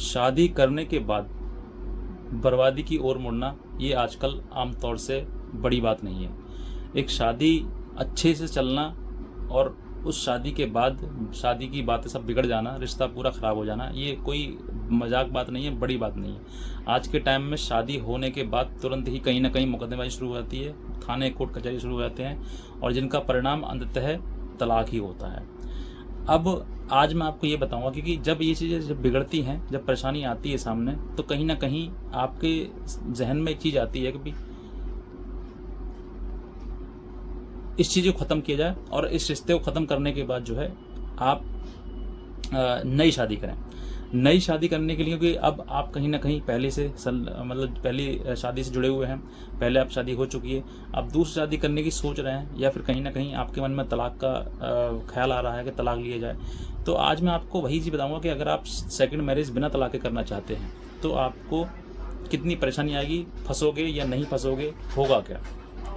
शादी करने के बाद बर्बादी की ओर मुड़ना ये आजकल आमतौर से बड़ी बात नहीं है। एक शादी अच्छे से चलना और उस शादी के बाद शादी की बातें सब बिगड़ जाना, रिश्ता पूरा ख़राब हो जाना, ये कोई मजाक बात नहीं है, बड़ी बात नहीं है। आज के टाइम में शादी होने के बाद तुरंत ही कहीं ना कहीं मुकदमेबाजी शुरू हो जाती है, थाने कोर्ट कचहरी शुरू हो जाते हैं और जिनका परिणाम अंततः तलाक ही होता है। अब आज मैं आपको ये बताऊंगा क्योंकि जब ये चीज़ें जब बिगड़ती हैं, जब परेशानी आती है सामने, तो कहीं ना कहीं आपके जहन में एक चीज़ आती है कि भाई इस चीज़ को ख़त्म किया जाए और इस रिश्ते को ख़त्म करने के बाद जो है आप नई शादी करें। नई शादी करने के लिए क्योंकि अब आप कहीं ना कहीं पहले से मतलब पहली शादी से जुड़े हुए हैं, पहले आप शादी हो चुकी है, आप दूसरी शादी करने की सोच रहे हैं या फिर कहीं ना कहीं आपके मन में तलाक का ख्याल आ रहा है कि तलाक लिया जाए। तो आज मैं आपको वही चीज़ बताऊंगा कि अगर आप सेकंड मैरिज बिना तलाक के करना चाहते हैं तो आपको कितनी परेशानी आएगी, फंसोगे या नहीं फंसोगे, होगा क्या,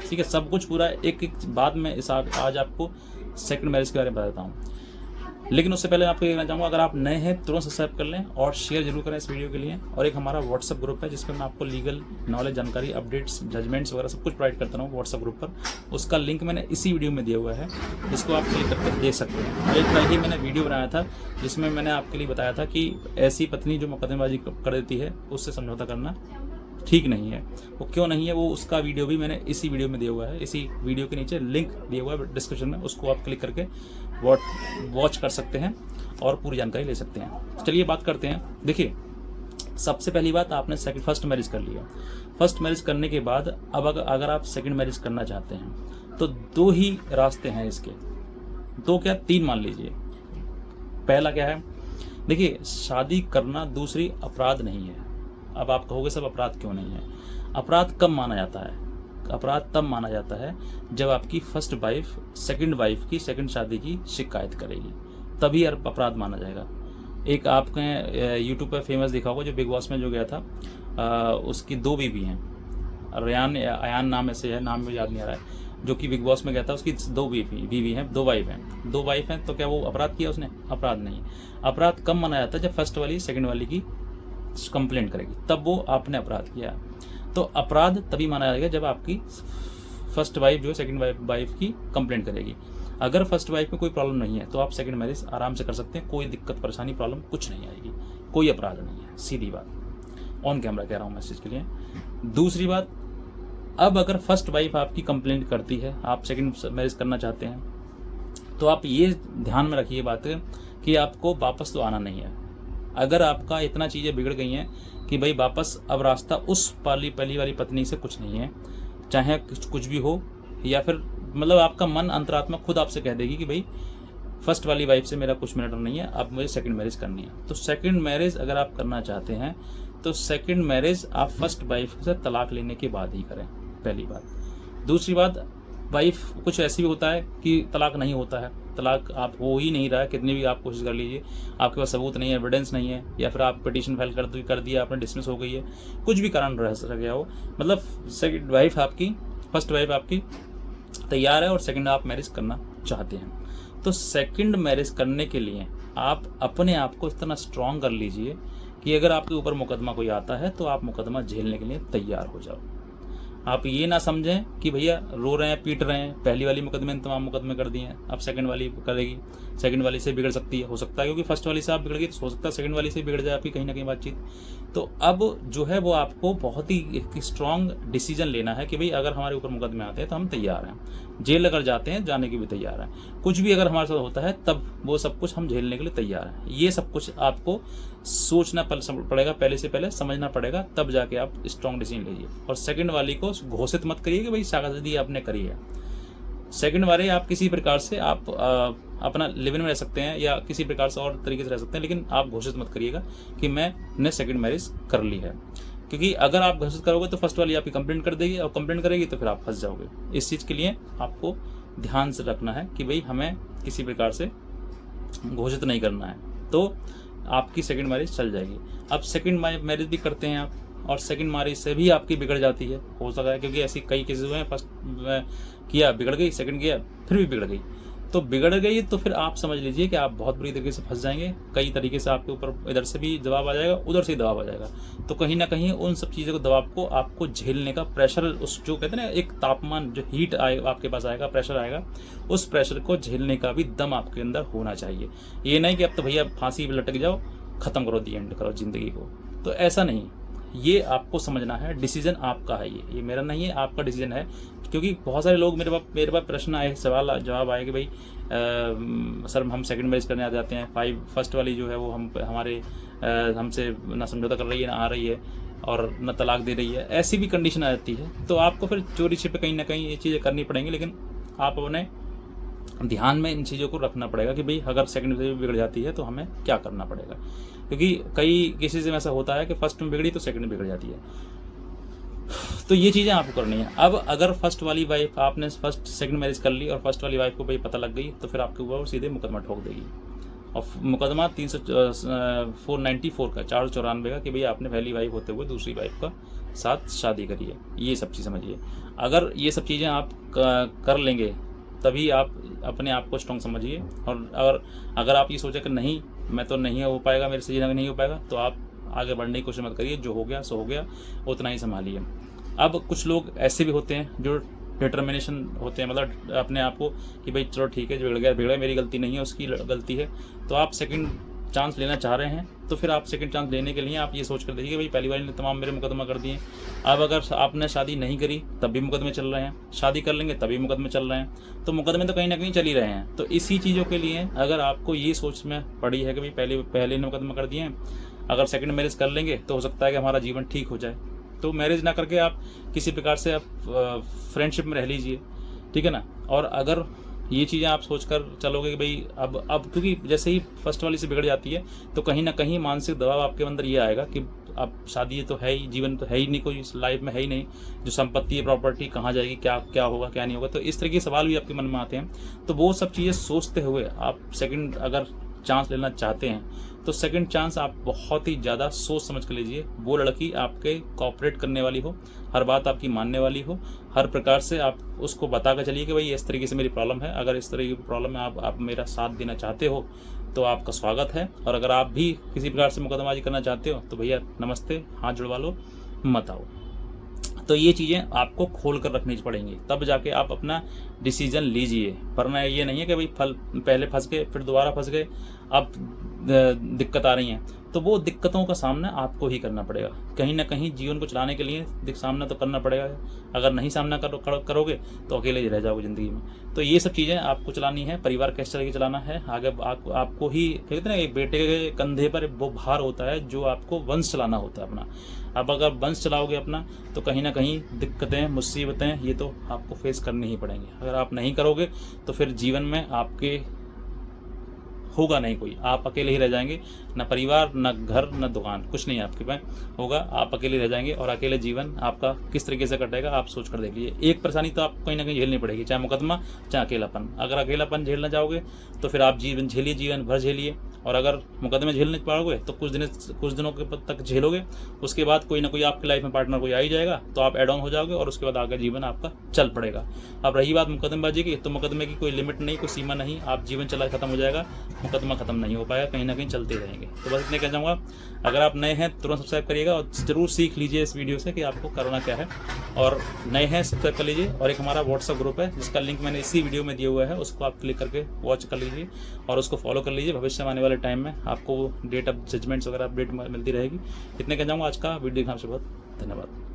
ठीक है। सब कुछ पूरा एक एक बात में आज आपको सेकंड मैरिज के बारे में बताता हूँ। लेकिन उससे पहले आपको ये कहना चाहूँगा, अगर आप नए हैं तुरंत सब्सक्राइब कर लें और शेयर जरूर करें इस वीडियो के लिए। और एक हमारा व्हाट्सअप ग्रुप है जिसमें मैं आपको लीगल नॉलेज, जानकारी, अपडेट्स, जजमेंट्स वगैरह सब कुछ प्रोवाइड करता हूँ व्हाट्सअप ग्रुप पर। उसका लिंक मैंने इसी वीडियो में दिया हुआ है, जिसको आप क्लिक करके देख सकते हैं। एक कल ही मैंने वीडियो बनाया था जिसमें मैंने आपके लिए बताया था कि ऐसी पत्नी जो मुकदमेबाजी कर देती है उससे समझौता करना ठीक नहीं है। वो क्यों नहीं है, वो उसका वीडियो भी मैंने इसी वीडियो में दिया हुआ है। इसी वीडियो के नीचे लिंक दिया हुआ है डिस्क्रिप्शन में, उसको आप क्लिक करके वॉच कर सकते हैं और पूरी जानकारी ले सकते हैं। चलिए बात करते हैं। देखिए, सबसे पहली बात, आपने फर्स्ट मैरिज कर लिया। फर्स्ट मैरिज करने के बाद अब अगर आप सेकंड मैरिज करना चाहते हैं तो दो ही रास्ते हैं इसके, दो क्या तीन मान लीजिए। पहला क्या है, देखिए शादी करना दूसरी अपराध नहीं है। अब आप कहोगे सब अपराध क्यों नहीं है? अपराध कब माना जाता है? अपराध तब माना जाता है जब आपकी फर्स्ट वाइफ सेकंड वाइफ की सेकंड शादी की शिकायत करेगी, तभी अपराध माना जाएगा। एक आपने यूट्यूब पर फेमस देखा होगा, जो बिग बॉस में जो गया था, उसकी दो बीवी हैं, अयान नाम ऐसे है, नाम मुझे याद नहीं आ रहा है, जो कि बिग बॉस में गया था। उसकी दो बीवी हैं, दो वाइफ हैं। तो क्या वो अपराध किया उसने? अपराध नहीं। अपराध कब माना जाता है? जब फर्स्ट वाली सेकंड वाली की कंप्लेंट करेगी, तब वो आपने अपराध किया। तो अपराध तभी माना जाएगा जब आपकी फर्स्ट वाइफ जो है सेकंड वाइफ की कंप्लेंट करेगी। अगर फर्स्ट वाइफ में कोई प्रॉब्लम नहीं है तो आप सेकंड मैरिज आराम से कर सकते हैं, कोई दिक्कत परेशानी प्रॉब्लम कुछ नहीं आएगी, कोई अपराध नहीं है, सीधी बात। ऑन कैमरा कह रहा हूँ मैसेज के लिए। दूसरी बात, अब अगर फर्स्ट वाइफ आपकी कंप्लेंट करती है, आप सेकंड मैरिज करना चाहते हैं, तो आप ये ध्यान में रखिए बात कि आपको वापस तो आना नहीं है। अगर आपका इतना चीज़ें बिगड़ गई हैं कि भाई वापस अब रास्ता उस पहली वाली पत्नी से कुछ नहीं है, चाहे कुछ भी हो, या फिर मतलब आपका मन अंतरात्मा खुद आपसे कह देगी कि भाई फर्स्ट वाली वाइफ से मेरा कुछ मैटर नहीं है, अब मुझे सेकंड मैरिज करनी है। तो सेकंड मैरिज अगर आप करना चाहते हैं तो सेकंड मैरिज आप फर्स्ट वाइफ से तलाक लेने के बाद ही करें, पहली बात। दूसरी बात, वाइफ कुछ ऐसी भी होता है कि तलाक नहीं होता है, तलाक आप हो ही नहीं रहा है, कितनी भी आप कोशिश कर लीजिए, आपके पास सबूत नहीं है, एविडेंस नहीं है, या फिर आप पिटीशन फाइल कर दिया, आपने डिसमिस हो गई है, कुछ भी कारण रह गया हो, मतलब सेकंड वाइफ आपकी फर्स्ट वाइफ आपकी तैयार है और सेकंड आप मैरिज करना चाहते हैं, तो सेकंड मैरिज करने के लिए आप अपने आप को इतना स्ट्रांग कर लीजिए कि अगर आपके ऊपर मुकदमा कोई आता है तो आप मुकदमा झेलने के लिए तैयार हो जाओ। आप ये ना समझें कि भैया रो रहे हैं, पीट रहे हैं, पहली वाली मुकदमे तमाम मुकदमे कर दिए हैं, अब सेकंड वाली करेगी, सेकंड वाली से बिगड़ सकती है, हो सकता है क्योंकि फर्स्ट वाली से आप बिगड़ गई तो हो सकता है सेकंड वाली से बिगड़ जाए आपकी कहीं ना कहीं बातचीत। तो अब जो है वो आपको बहुत ही स्ट्रांग डिसीजन लेना है कि भाई अगर हमारे ऊपर मुकदमे आते हैं तो हम तैयार हैं, जेल अगर जाते हैं जाने के भी तैयार हैं, कुछ भी अगर हमारे साथ होता है तब वो सब कुछ हम झेलने के लिए तैयार हैं। ये सब कुछ आपको सोचना पड़ेगा, पहले से पहले समझना पड़ेगा, तब जाके आप स्ट्रांग डिसीजन लीजिए। और सेकंड वाली को घोषित मत करिए कि भाई शादी आपने करी है। सेकंड वाले आप किसी प्रकार से आप अपना लिव इन में रह सकते हैं या किसी प्रकार से और तरीके से रह सकते हैं, लेकिन आप घोषित मत करिएगा कि मैंने सेकंड मैरिज कर ली है, क्योंकि अगर आप घोषित करोगे तो फर्स्ट वाली आपकी कंप्लेंट कर देगी और कंप्लेंट करेगी तो फिर आप फंस जाओगे। इस चीज़ के लिए आपको ध्यान से रखना है कि भाई हमें किसी प्रकार से घोषित नहीं करना है, तो आपकी सेकंड मैरिज चल जाएगी। अब सेकंड मैरिज भी करते हैं आप और सेकंड मैरिज से भी आपकी बिगड़ जाती है, हो सकता है, क्योंकि ऐसी कई केसेस हुए हैं, फर्स्ट किया बिगड़ गई, सेकंड किया फिर भी बिगड़ गई। तो बिगड़ गई तो फिर आप समझ लीजिए कि आप बहुत बुरी तरीके से फंस जाएंगे। कई तरीके से आपके ऊपर इधर से भी दबाव आ जाएगा, उधर से दबाव आ जाएगा। तो कहीं ना कहीं उन सब चीज़ों को, दबाव को आपको झेलने का प्रेशर, उस जो कहते हैं ना एक तापमान, जो हीट आएगा आपके पास आएगा, प्रेशर आएगा, उस प्रेशर को झेलने का भी दम आपके अंदर होना चाहिए। ये नहीं कि अब तो भैया फांसी पे लटक जाओ, ख़त्म करो, दी एंड करो ज़िंदगी को, तो ऐसा नहीं। ये आपको समझना है, डिसीजन आपका है, ये मेरा नहीं है, आपका डिसीजन है। क्योंकि बहुत सारे लोग मेरे पास प्रश्न आए, सवाल जवाब आए कि भाई सर हम सेकंड मैरिज करने आ जाते हैं, फर्स्ट वाली जो है वो हमसे ना समझौता कर रही है, ना आ रही है, और न तलाक दे रही है, ऐसी भी कंडीशन आ जाती है। तो आपको फिर चोरी छिपे कहीं ना कहीं ये चीज़ें करनी पड़ेंगी, लेकिन आप अपने ध्यान में इन चीज़ों को रखना पड़ेगा कि भाई अगर सेकंड में बिगड़ जाती है तो हमें क्या करना पड़ेगा। क्योंकि कई केसेस में ऐसा होता है कि फर्स्ट में बिगड़ी तो सेकंड में बिगड़ जाती है। तो ये चीज़ें आपको करनी है। अब अगर फर्स्ट वाली वाइफ, आपने सेकंड मैरिज कर ली और फर्स्ट वाली वाइफ को भाई पता लग गई, तो फिर आपके ऊपर सीधे मुकदमा ठोक देगी। और मुकदमा 494 का, 494 का, कि भाई आपने पहली वाइफ होते हुए दूसरी वाइफ का साथ शादी करी है। ये सब चीज़ समझिए। अगर ये सब चीज़ें आप कर लेंगे तभी आप अपने आप को स्ट्रॉन्ग समझिए। और अगर आप ये सोचे कि नहीं, मैं तो नहीं हो पाएगा, मेरे से जीना नहीं हो पाएगा, तो आप आगे बढ़ने की कोशिश मत करिए। जो हो गया सो हो गया, उतना ही संभालिए। अब कुछ लोग ऐसे भी होते हैं जो डिटर्मिनेशन होते हैं, मतलब अपने आप को कि भाई चलो ठीक है, जो बिगड़ गया, मेरी गलती नहीं है, उसकी गलती है। तो आप सेकंड चांस लेना चाह रहे हैं, तो फिर आप सेकंड चांस लेने के लिए आप ये सोच कर देखिए कि भाई पहली वाली ने तमाम मेरे मुकदमा कर दिए। अब अगर आपने शादी नहीं करी तब भी मुकदमे चल रहे हैं, शादी कर लेंगे तभी मुकदमे चल रहे हैं, तो मुकदमे तो कहीं ना कहीं चल ही रहे हैं। तो इसी चीज़ों के लिए अगर आपको ये सोच में पड़ी है कि भाई पहले ने मुकदमा कर दिए हैं, अगर सेकंड मैरिज कर लेंगे तो हो सकता है कि हमारा जीवन ठीक हो जाए, तो मैरिज ना करके आप किसी प्रकार से आप फ्रेंडशिप में रह लीजिए, ठीक है ना। और अगर ये चीज़ें आप सोचकर चलोगे कि भाई अब क्योंकि जैसे ही फर्स्ट वाली से बिगड़ जाती है तो कहीं ना कहीं मानसिक दबाव आपके अंदर ये आएगा कि अब शादी तो है ही, जीवन तो है ही नहीं, कोई लाइफ में है ही नहीं, जो संपत्ति है, प्रॉपर्टी कहाँ जाएगी, क्या होगा, क्या नहीं होगा। तो इस तरह के सवाल भी आपके मन में आते हैं। तो वो सब चीज़ें सोचते हुए आप सेकंड अगर चांस लेना चाहते हैं तो सेकंड चांस आप बहुत ही ज़्यादा सोच समझ कर लीजिए। वो लड़की आपके कोऑपरेट करने वाली हो, हर बात आपकी मानने वाली हो, हर प्रकार से आप उसको बता कर चलिए कि भाई इस तरीके से मेरी प्रॉब्लम है, अगर इस तरह की प्रॉब्लम में आप मेरा साथ देना चाहते हो तो आपका स्वागत है। और अगर आप भी किसी प्रकार से मुकदमाबाजी करना चाहते हो तो भैया नमस्ते, हाथ जुड़वा लो, मत आओ। तो ये चीज़ें आपको खोल कर रखनी पड़ेंगी, तब जाके आप अपना डिसीजन लीजिए। वरना ये नहीं है कि भाई पहले फंस गए फिर दोबारा फंस गए, अब दिक्कत आ रही हैं, तो वो दिक्कतों का सामना आपको ही करना पड़ेगा। कहीं ना कहीं जीवन को चलाने के लिए सामना तो करना पड़ेगा। अगर नहीं सामना करोगे तो अकेले ही रह जाओगे ज़िंदगी में। तो ये सब चीज़ें आपको चलानी है। परिवार कैसे तरह की चलाना है आगे आपको ही, कहते हैं ना, एक बेटे के कंधे पर वो भार होता है जो आपको वंश चलाना होता है अपना। अब अगर वंश चलाओगे अपना तो कहीं ना कहीं दिक्कतें, मुसीबतें ये तो आपको फेस करनी ही पड़ेंगी। अगर आप नहीं करोगे तो फिर जीवन में आपके होगा नहीं कोई, आप अकेले ही रह जाएंगे। ना परिवार, ना घर, ना दुकान, कुछ नहीं आपके पास होगा, आप अकेले रह जाएंगे। और अकेले जीवन आपका किस तरीके से कटेगा आप सोच कर देख लीजिए। एक परेशानी तो आपको कहीं ना कहीं झेलनी पड़ेगी, चाहे मुकदमा चाहे अकेलापन। अगर अकेलापन झेलना चाहोगे तो फिर आप जीवन झेलिए, जीवन भर झेलिए। और अगर मुकदमे झेलने पाओगे तो कुछ दिनों के तक झेलोगे, उसके बाद कोई ना कोई आपकी लाइफ में पार्टनर कोई आ ही जाएगा, तो आप एड ऑन हो जाओगे और उसके बाद आगे जीवन आपका चल पड़ेगा। अब रही बात मुकदमेबाजी की, तो मुकदमे की कोई लिमिट नहीं, कोई सीमा नहीं, आप जीवन चला खत्म हो जाएगा, मुकदमा खत्म नहीं हो पाएगा, कहीं ना कहीं चलते रहेंगे। तो बस इतने कह जाऊँगा। अगर आप नए हैं तुरंत सब्सक्राइब करिएगा और ज़रूर सीख लीजिए इस वीडियो से कि आपको करना क्या है। और नए हैं सब्सक्राइब कर लीजिए। और एक हमारा व्हाट्सअप ग्रुप है जिसका लिंक मैंने इसी वीडियो में दिया हुआ है, उसको आप क्लिक करके वॉच कर लीजिए और उसको फॉलो कर लीजिए। भविष्य में आने वाले टाइम में आपको डेट ऑफ जजमेंट्स वगैरह अपडेट मिलती रहेगी। इतने कह जाऊँगा। आज का वीडियो देखने से बहुत धन्यवाद।